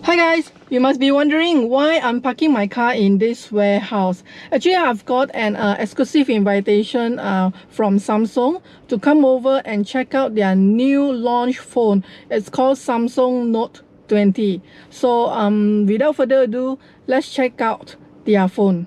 Hi guys, you must be wondering why I'm parking my car in this warehouse. Actually, I've got an exclusive invitation from Samsung to come over and check out their new launch phone. It's called Samsung Note20. So without further ado, let's check out their phone.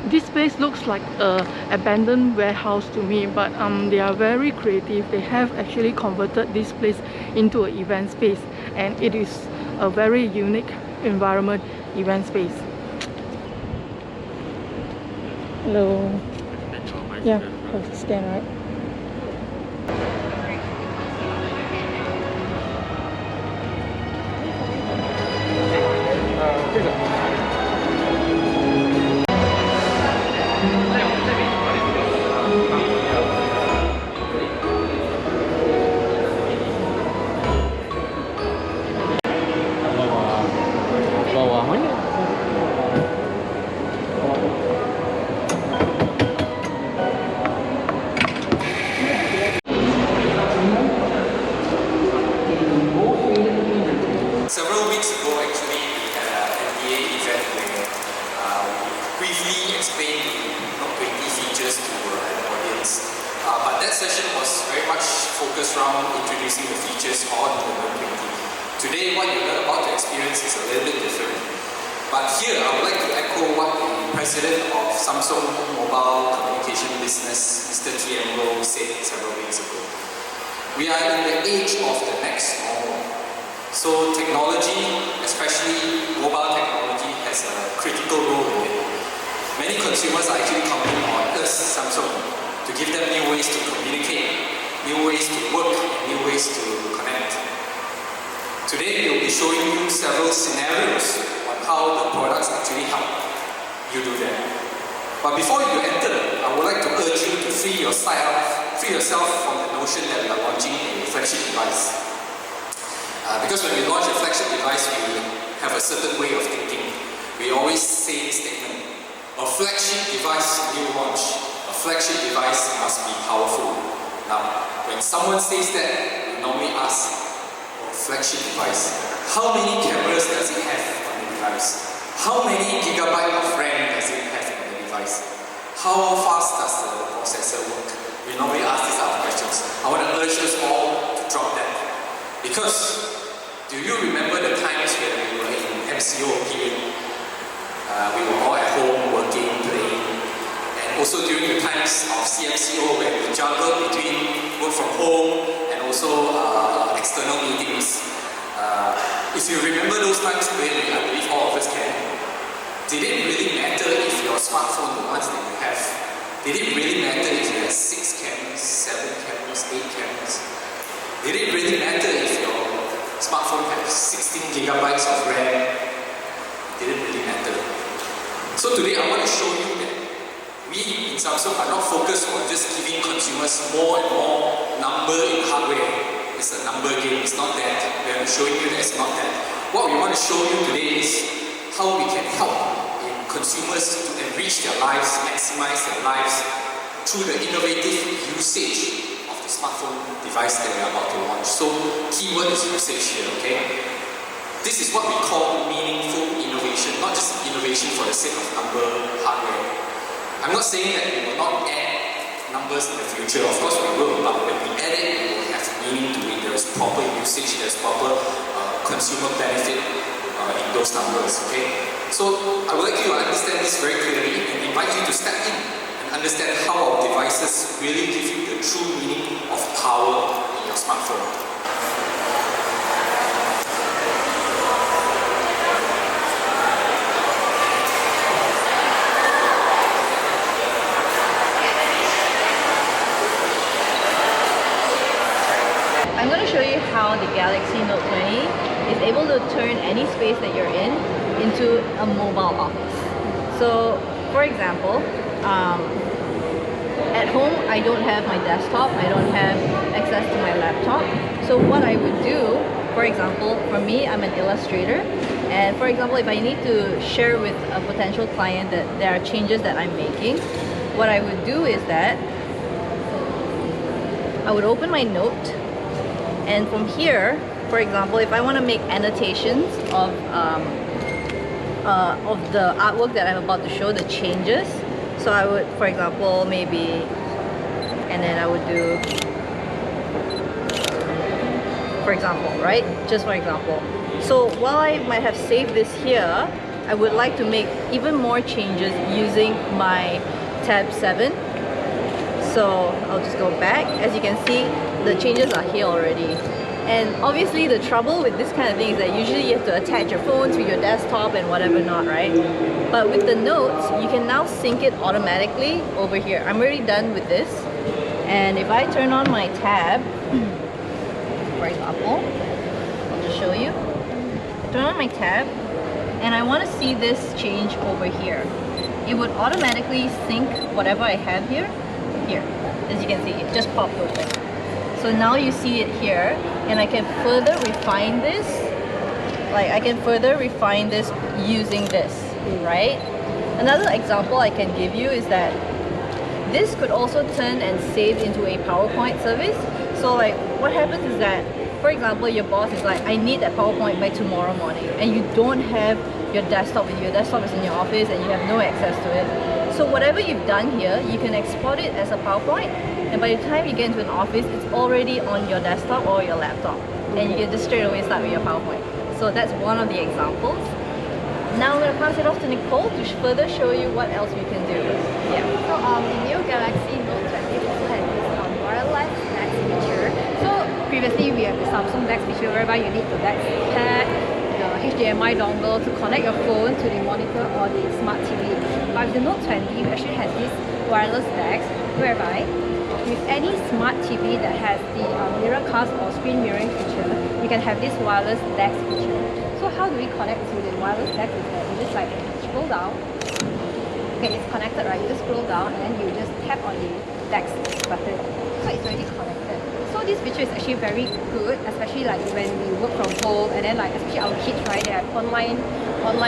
This place looks like an abandoned warehouse to me, but they are very creative. They have actually converted this place into an event space, and it is a very unique environment event space. Hello. Yeah, have to scan, right? Several weeks ago, actually, we had an NDA event where we briefly explained Note20 features to an audience. But that session was very much focused around introducing the features on the Note20. Today, what you're about to experience is a little bit different. But here, I would like to echo what the president of Samsung Mobile Communication Business, Mr. Triangle, said several weeks ago. We are in the age of the next normal. So technology, especially mobile technology, has a critical role in it. Many consumers are actually counting on us, Samsung, to give them new ways to communicate, new ways to work, and new ways to connect. Today, we'll be showing you several scenarios on how the products actually help you do that. But before you enter, I would like to urge you to free yourself from the notion that we are launching a flagship device. Because when we launch a flagship device, we have a certain way of thinking. We always say this statement: a flagship device new launch, a flagship device must be powerful. Now, when someone says that, we normally ask, flagship device, how many cameras does it have on the device? How many gigabyte of RAM does it have on the device? How fast does the processor work? We normally ask these other questions. I want to urge us all to drop that. Because do you remember the times when we were in MCO period? We were all at home working, playing, and also during the times of CMCO when we juggled between work from home and also external meetings. If you remember those times clearly, I believe all of us can. Did it really matter if your smartphone, the ones that you have, did it really matter if you had 6 cameras, 7 cameras, 8 cameras? Did it really matter if your smartphone had 16 gigabytes of RAM? It didn't really matter. So today I want to show you that we in Samsung are not focused on just giving consumers more and more number in hardware. It's a number game, it's not that. We are showing you that it's not that. What we want to show you today is how we can help consumers to enrich their lives, maximize their lives through the innovative usage of the smartphone device that we are about to launch. So, keyword is usage here, okay? This is what we call meaningful innovation, not just innovation for the sake of number hardware. I'm not saying that we will not add numbers in the future, of course we will, but when we add it, we will have meaning to it. There is proper usage, there is proper consumer benefit in those numbers, okay? So, I would like you to understand this very clearly and invite you to step in and understand how our devices really give you the true meaning of power in your smartphone. I'm going to show you how the Galaxy Note20 is able to turn any space that you're in into a mobile office. So, for example, at home I don't have my desktop, I don't have access to my laptop. So what I would do, for example, for me, I'm an illustrator, and for example, if I need to share with a potential client that there are changes that I'm making, what I would do is that I would open my note, and from here, for example, if I want to make annotations of the artwork that I'm about to show, the changes, so I would, for example, maybe, and then I would do, for example, right? Just for example. So while I might have saved this here, I would like to make even more changes using my tab 7. So I'll just go back. As you can see, the changes are here already. And obviously the trouble with this kind of thing is that usually you have to attach your phone to your desktop and whatever not, right? But with the notes, you can now sync it automatically over here. I'm already done with this. And if I turn on my tab, for example, I'll just show you. Turn on my tab, and I want to see this change over here. It would automatically sync whatever I have here. As you can see, it just popped open. So now you see it here, and I can further refine this. Like, I can further refine this using this, right? Another example I can give you is that this could also turn and save into a PowerPoint service. So like, what happens is that, for example, your boss is like, I need that PowerPoint by tomorrow morning, and you don't have your desktop with you. Your desktop is in your office and you have no access to it. So whatever you've done here, you can export it as a PowerPoint, and by the time you get into an office, it's already on your desktop or your laptop, and you can just straight away start with your PowerPoint. So that's one of the examples. Now I'm going to pass it off to Nicole to further show you what else we can do. Yeah. So the new Galaxy Note20 also has this wireless DeX feature. So previously we have the Samsung DeX feature whereby you need the DeX pad, the HDMI dongle to connect your phone to the monitor or the smart TV. But with the Note20, we actually have this wireless DeX whereby with any smart TV that has the mirrorcast or screen mirroring feature, you can have this wireless DeX feature. So how do we connect to the wireless DeX is that you just like scroll down. Okay, it's connected, right? You just scroll down and then you just tap on the DeX button. So it's already connected. So this feature is actually very good, especially like when we work from home, and then like especially our kids, right? They have online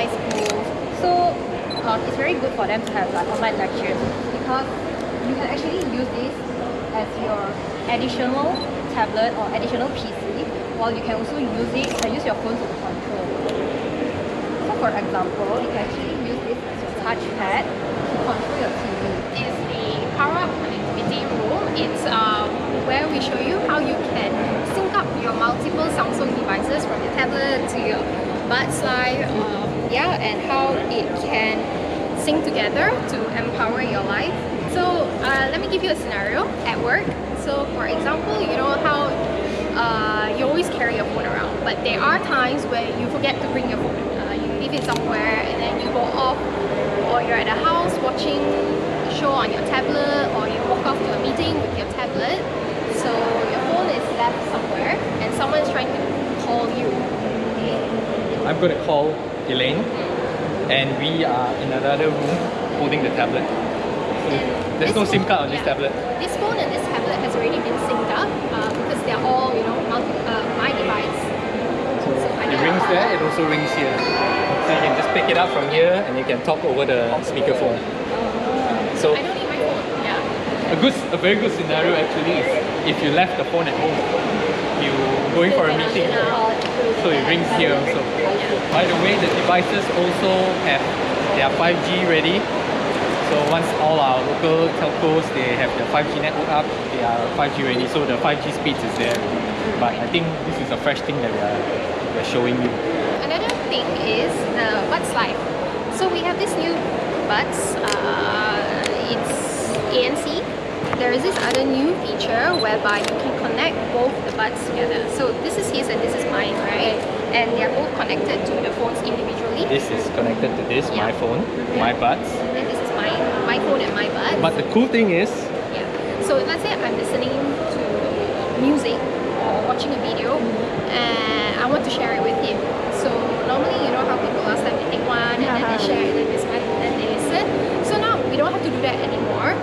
schools. So it's very good for them to have like online lectures, because you can actually use this as your additional tablet or additional PC, while you can also use your phone to control. So for example, you can actually use this as your touchpad to control your TV. Is the Power Up Connectivity room. It's where we show you how you can sync up your multiple Samsung devices from your tablet to your buds Live, and how it can sync together to empower your life. So let me give you a scenario at work. So for example, you know how you always carry your phone around, but there are times where you forget to bring your phone. You leave it somewhere and then you go off, or you're at a house watching a show on your tablet, or you walk off to a meeting with your tablet. So your phone is left somewhere and someone's trying to call you. I'm going to call Elaine, and we are in another room holding the tablet. So there's no SIM card on this tablet. This phone and this tablet has already been synced up because they're all, my device. So it rings there, it also rings here. So you can just pick it up from here and you can talk over the speakerphone. So I don't need my phone. Yeah. a very good scenario actually is if you left the phone at home, you're going for a meeting, so it rings here also. By the way, the devices also have their 5G ready. So once all our local telcos, they have the 5G network up, they are 5G ready, so the 5G speeds is there. But I think this is a fresh thing that we're showing you. Another thing is the Buds Live. So we have this new Buds, it's ANC. There is this other new feature whereby you can connect both the buds together. So this is his and this is mine, right? And they are both connected to the phones individually. This is connected to this, my phone, my buds. And this is my phone and my buds. But the cool thing is, so let's say I'm listening to music or watching a video and I want to share it with him. So normally, you know how people last time they take one and then they share it, then this one, and then they listen. So now we don't have to do that anymore.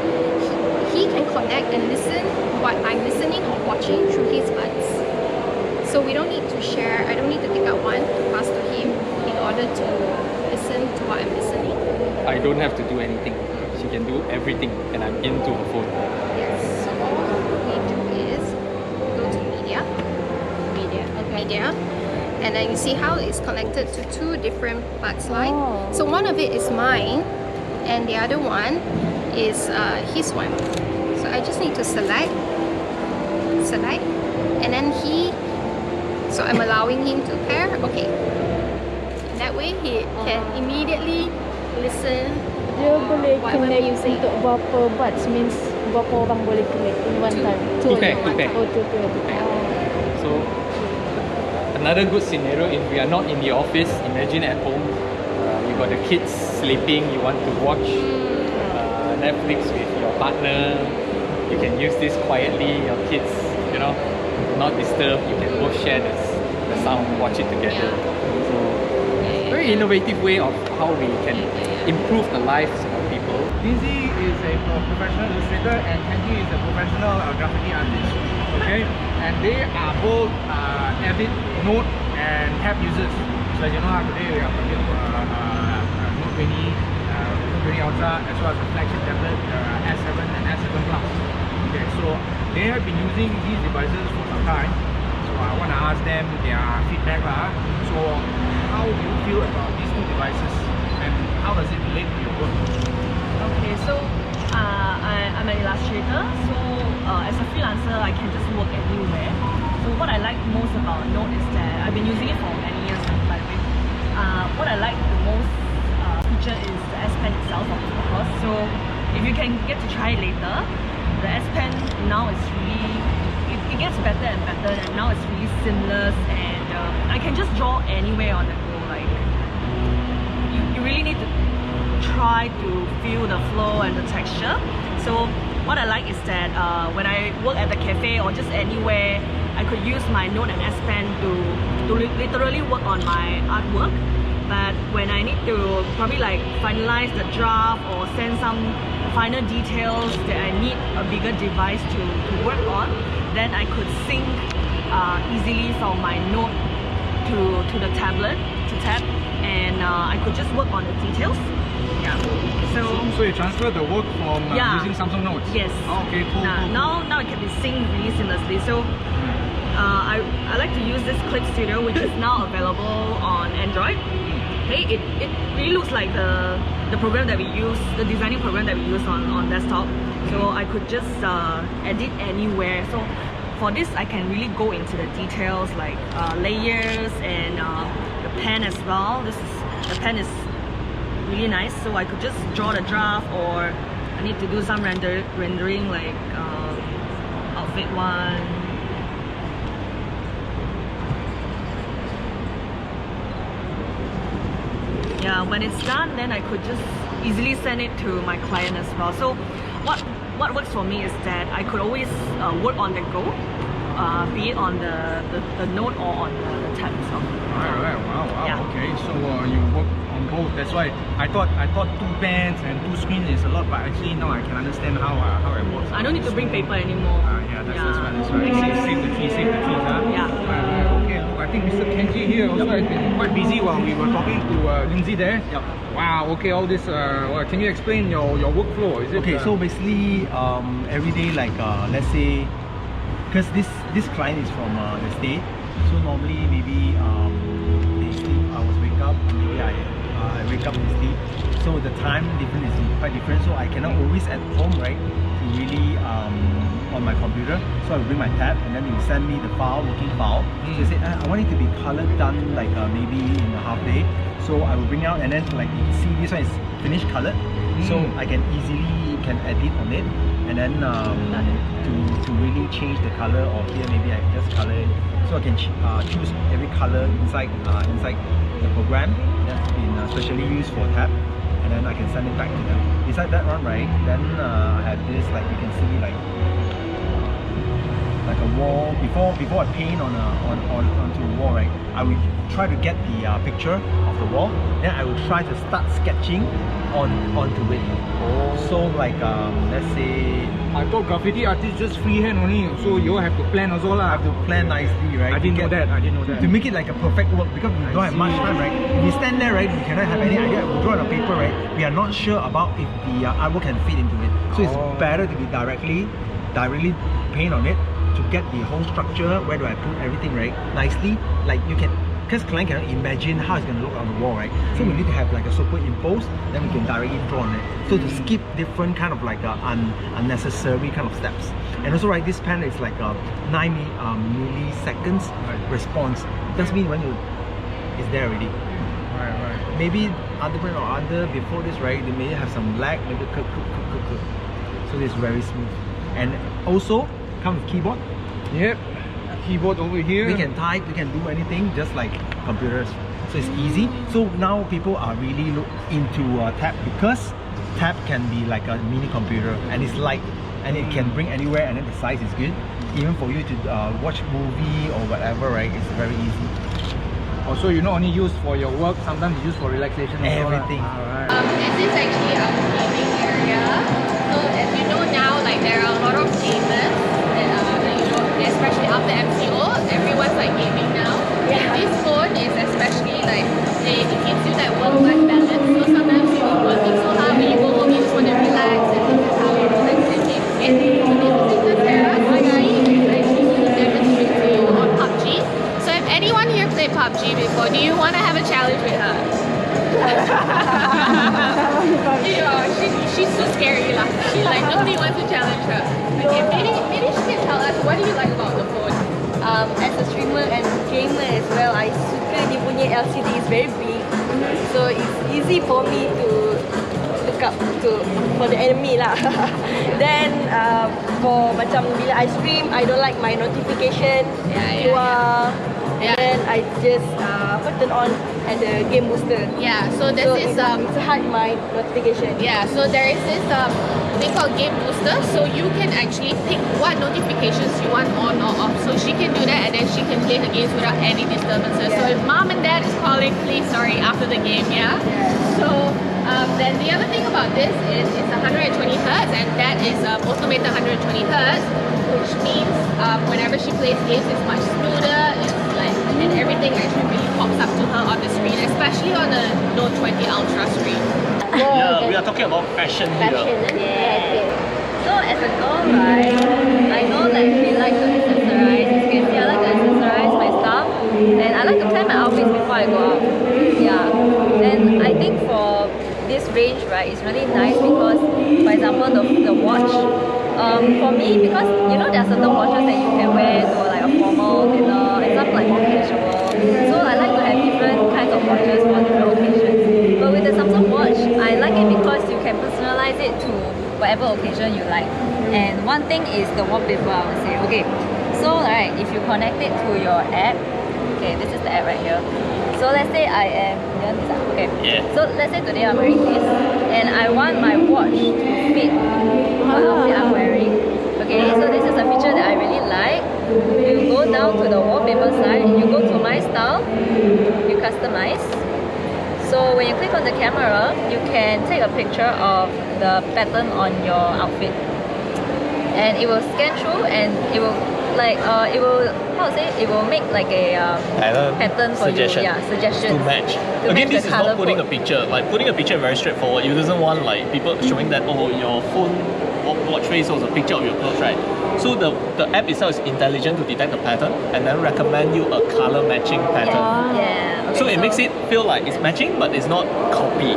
He can connect and listen what I'm listening or watching through his buds. So we don't need to share, I don't need to take out one to pass to him in order to listen to what I'm listening. I don't have to do anything. she can do everything, and I'm into her phone. Yes. So what we do is go to media, media, and then you see how it's connected to two different parts line. Oh. So one of it is mine, and the other one is his one. So I just need to select, and then so I'm allowing him to pair. Okay. That way he can immediately listen. Dia boleh Whatever connect music. untuk berapa buds, means berapa orang boleh connect in one Two. time. Two pair. Oh, two pair. So another good scenario, if we are not in the office, imagine at home, you got the kids sleeping, you want to watch Netflix with your partner, you can use this quietly, your kids, not disturb, you can both share the sound, watch it together. So very innovative way of how we can improve the lives of people. Lindsay is a professional illustrator and Kenji is a professional graffiti artist. Okay, and they are both avid Note and tab users. So as you know, today we are talking about Note20, Note20 Ultra, as well as the flagship tablet S7 and S7 Plus. Okay, so they have been using these devices for some time. So I want to ask them their feedback. So how do you feel about these two devices and how does it relate to your work? Okay, so I'm an illustrator, so as a freelancer I can just work anywhere. So what I like most about Note is that I've been using it for many years now, by the way. What I like the most feature is the S Pen itself, of course. So if you can get to try it later, the S Pen now is really, it gets better and better, and now it's really seamless, and I can just draw anywhere on the go. Like you really need to try to feel the flow and the texture. So what I like is that when I work at the cafe or just anywhere, I could use my Note and S Pen to literally work on my artwork. But when I need to probably like finalize the draft or send some final details that I need a bigger device to work on, then I could sync easily from my Note to the tablet, to tab, and I could just work on the details. Yeah. So you transfer the work from using Samsung Notes? Yes. Oh, okay, cool, cool. Now it can be synced really seamlessly. So I like to use this Clip Studio, which is now available on Android. Okay, it really looks like the program that we use, the designing program that we use on desktop. So I could just edit anywhere. So for this, I can really go into the details like layers and the pen as well. The pen is really nice, so I could just draw the draft, or I need to do some rendering like outfit 1. Yeah, when it's done, then I could just easily send it to my client as well. So what works for me is that I could always work on the go, be it on the Note or on the tab itself. Alright, wow, Yeah. okay. So you work on both. That's why I thought 2 pens and 2 screens is a lot, but actually now I can understand how it works. I don't need to bring paper anymore. Yeah, that's right. Save the trees, huh? Yeah. Okay, look, I think Mr. Kenji here also has been quite busy while we were talking to Lindsay there. Yep. Wow, okay, all this, can you explain your workflow? Is it, Okay, so basically, every day, like let's say, because this client is from the state, so normally maybe they sleep, I was wake up, maybe I wake up and sleep. So the time difference is quite different. So I cannot always at home, right, to really on my computer. So I will bring my tab and then they will send me the file, working file. So they say, I want it to be color done like maybe in a half day. So I will bring out, and then like you can see this one is finished colored. So I can easily edit on it, and then to really change the color of here, maybe I can just color it. So I can choose every color inside the program that's been specially used for tab, and then I can send it back to them. Beside that one, right, then I have this, like you can see, like a wall. Before I paint onto a wall, right, I will try to get the picture of the wall. Then I will try to start sketching onto it. So like let's say I thought graffiti artists just freehand only, so you all have to plan also lah. I have to plan nicely, right? I didn't know that. To make it like a perfect work, because we don't have much time, right? If we stand there, right, we cannot have any idea. We draw on a paper, right? We are not sure about if the artwork can fit into it. So it's better to be directly paint on it to get the whole structure. Where do I put everything, right? Nicely, like you can. Because client cannot imagine how it's going to look on the wall, right? So we need to have like a superimpose, then we can directly draw on it. So to skip different kind of like unnecessary kind of steps. And also, right, this pen is like a 9 milliseconds response. That means when it's there already. Right. Maybe other brand or other before this, right, they may have some lag, maybe so it's very smooth. And also come with keyboard. Yep. Keyboard over here. We can type, we can do anything just like computers. So it's easy. So now people are really into tab, because tab can be like a mini computer and it's light and it can bring anywhere, and then the size is good. Even for you to watch movie or whatever, right? It's very easy. Also, you not only use for your work, sometimes you use for relaxation. Everything. Alright. This is actually a gaming area. So as you know now, like there are a lot of gamers that especially after MCO, everyone's like gaming now. And this phone is especially like it gives you that work-life balance. So sometimes you're working so hard, when you go home, you just want to relax, and this is how you relax and game. And this is the terrace guy is actually demonstrate to you on PUBG. So if anyone here played PUBG before, do you want to have a challenge with her? She's so scary lah. She like nobody wants to challenge her. Okay, maybe she can tell us what do you like about the phone? As a streamer and gamer as well, I suka dia punya LCD is very big, so it's easy for me to look up for the enemy lah. Then for macam bila I stream, I don't like my notification keluar. Then I just turn on at the game booster. Yeah, so this is it's hide my notification. Yeah, so there is this thing called game booster, so you can actually pick what notifications you want on or off. So she can do that, and then she can play the games without any disturbances. So if mom and dad is calling, please sorry after the game, yeah. So then the other thing about this is it's 120 hertz, and that is automated 120 hertz, which means whenever she plays games, it's much smoother. It's like, and everything actually really pops up to her on the screen, especially on the Note20 Ultra screen. Yeah, we are talking about fashion here. So as a girl, right, I know that we like to accessorize. As you can see, I like to accessorize my stuff, and I like to plan my outfits before I go out. Yeah, and I think for this range, right, it's really nice because, for example, the watch. For me, because you know there are certain watches that you can wear to like a formal dinner, and some like more casual. So I like to have different kinds of watches for different occasions. But with the Samsung watch, I like it because you can personalize it to whatever occasion you like. And one thing is the wallpaper, I would say. Okay, so right, if you connect it to your app, okay, this is the app right here. So let's say I am, okay. Yeah. So let's say today I'm wearing this, and I want my watch to fit what outfit I'm wearing. Okay, so this is a feature that I really like. You go down to the wallpaper side, you go to My Style, you customize. So when you click on the camera, you can take a picture of the pattern on your outfit, and it will scan through, and it will like it will, how to say, it will make like a pattern for suggestion. you. Yeah, suggestions. To match. To Again, match this the is not colour putting code. a picture. Like putting a picture very straightforward. You doesn't want like people showing that your phone watch face was a picture of your clothes, right? So the app itself is intelligent to detect the pattern and then recommend you a color matching pattern. Yeah. Okay, So it makes it feel like it's matching, but it's not copy.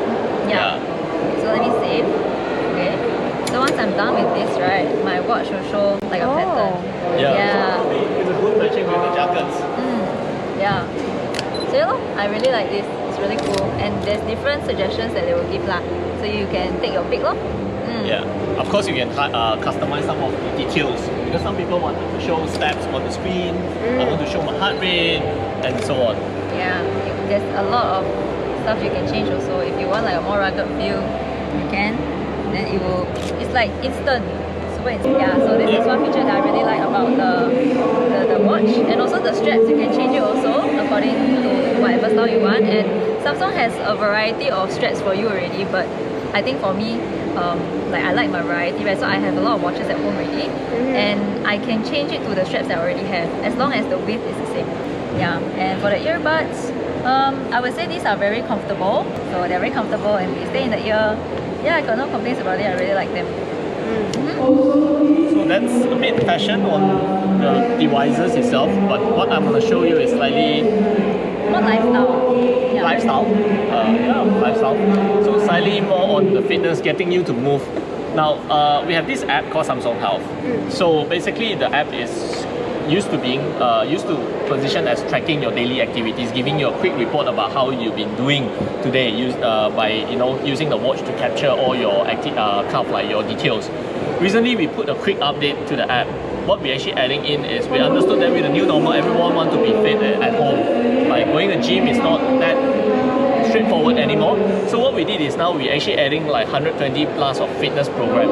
Yeah. So let me save. Okay. So once I'm done with this, right, my watch will show like a pattern. Yeah. So it's a good matching with the jackets. Yeah. So you know, I really like this. It's really cool. And there's different suggestions that they will give lah. So you can take your pick lor. Yeah. Of course, you can customize some of the details because some people want to show steps on the screen, I want to show my heart rate, and so on. Yeah. There's a lot of stuff you can change also. If you want like a more rugged feel, you can. Then it will. It's like instant. Super instant. Yeah. So this is one feature that I really like about the watch, and also the straps. You can change it also according to what style you want. And Samsung has a variety of straps for you already, but I think for me, like I like my variety, right? So I have a lot of watches at home already, and I can change it to the straps that I already have, as long as the width is the same. Yeah, and for the earbuds, I would say these are very comfortable. So they're very comfortable and they stay in the ear. Yeah, I got no complaints about it. I really like them. So that's a bit fashion on the devices itself, but what I'm going to show you is slightly more lifestyle. Yeah. Lifestyle. Lifestyle. So slightly more on the fitness, getting you to move. Now we have this app called Samsung Health. So basically the app is used to position as tracking your daily activities, giving you a quick report about how you've been doing today, by using the watch to capture all your kind of like your details. Recently we put a quick update to the app. What we're actually adding in is we understood that with the new normal, everyone wants to be fit at home. Like going to the gym is not that straightforward anymore. So what we did is now we're actually adding like 120 plus of fitness program.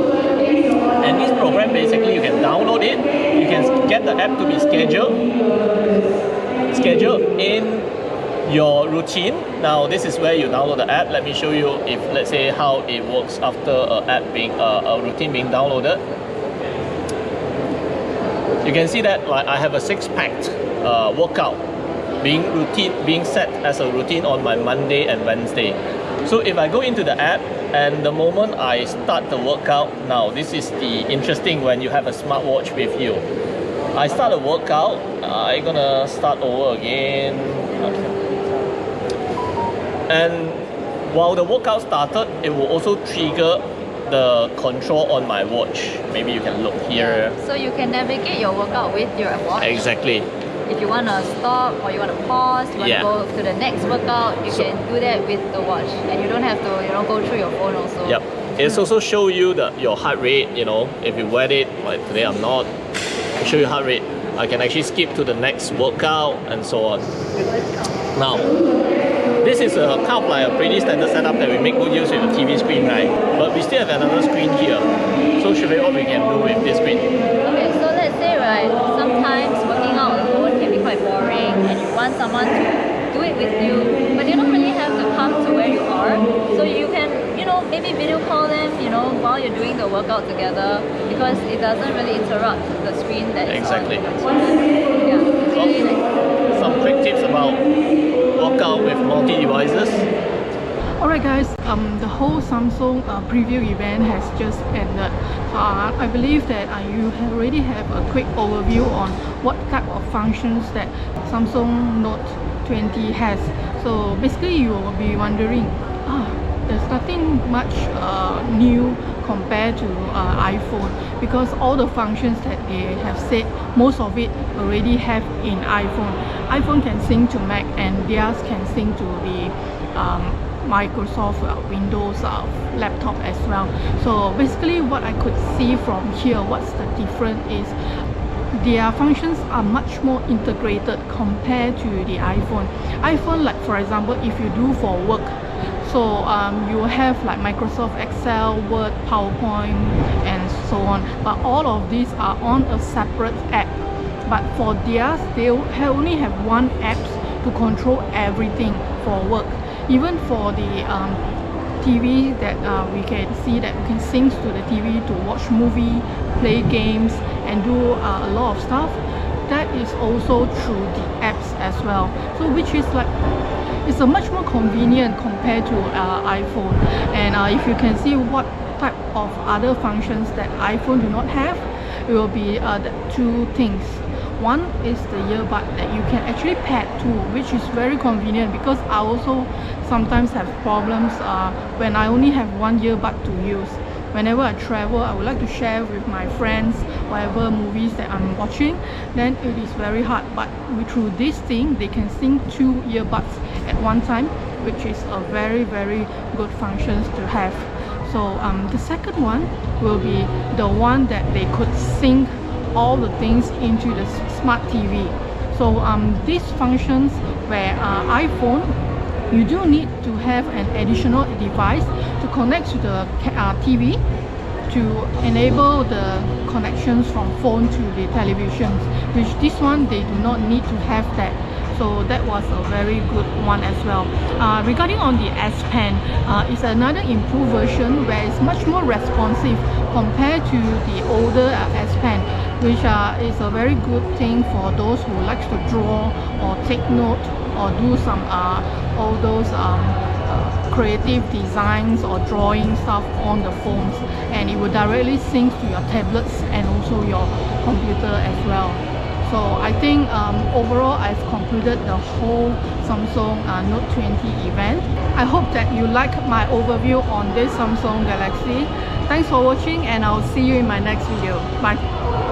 And this program basically you can download it, you can get the app to be scheduled in your routine. Now this is where you download the app. Let me show you if let's say how it works after a routine being downloaded. You can see that like I have a 6-pack workout being set as a routine on my Monday and Wednesday. So if I go into the app and the moment I start the workout, now this is the interesting when you have a smartwatch with you. I start a workout, I'm gonna start over again. And while the workout started, it will also trigger the control on my watch. Maybe you can look here. So you can navigate your workout with your watch. Exactly. If you want to stop or you want to pause, you want to go to the next workout, you can do that with the watch, and you don't have to go through your phone also. Yep. It's also show you your heart rate. If you wear it, like today I'm not. I show you heart rate. I can actually skip to the next workout and so on. Now, this is a kind of like a pretty standard setup that we make good use with a TV screen, right? But we still have another screen here. So show you what we can do with this screen. Okay, so let's say sometimes working out alone can be quite boring, and you want someone to do it with you, but you don't really have to come to where you are. So you can, maybe video call them, while you're doing the workout together, because it doesn't really interrupt the screen that is on. Yeah. So, some quick tips about workout with multi-devices. Alright guys, the whole Samsung preview event has just ended. I believe that you already have a quick overview on what type of functions that Samsung Note20 has. So basically you will be wondering, there's nothing much new compared to iPhone, because all the functions that they have said, most of it already have in iPhone. iPhone can sync to Mac and theirs can sync to the Microsoft Windows laptop as well. So basically what I could see from here, what's the difference is their functions are much more integrated compared to the iPhone. iPhone, like for example, if you do for work, so you have like Microsoft Excel, Word, PowerPoint and so on, but all of these are on a separate app. But for theirs, they only have one app to control everything for work. Even for the TV that we can see that we can sync to the TV to watch movie, play games and do a lot of stuff, that is also through the apps as well. So which is like, it's a much more convenient compared to iPhone. And if you can see what type of other functions that iPhone do not have, it will be the two things. One is the earbud that you can actually pair to, which is very convenient, because I also sometimes have problems when I only have one earbud to use. Whenever I travel, I would like to share with my friends whatever movies that I'm watching, then it is very hard. But through this thing, they can sync two earbuds at one time, which is a very good functions to have. So the second one will be the one that they could sync all the things into the smart TV. So these functions where iPhone, you do need to have an additional device to connect to the TV to enable the connections from phone to the televisions, which this one they do not need to have that. So that was a very good one as well. Regarding on the S Pen, it's another improved version where it's much more responsive compared to the older S Pen, which is a very good thing for those who likes to draw or take note or do some all those creative designs or drawing stuff on the phones, and it will directly sync to your tablets and also your computer as well. So I think overall I've concluded the whole Samsung Note20 event. I hope that you like my overview on this Samsung Galaxy. Thanks for watching, and I'll see you in my next video. Bye.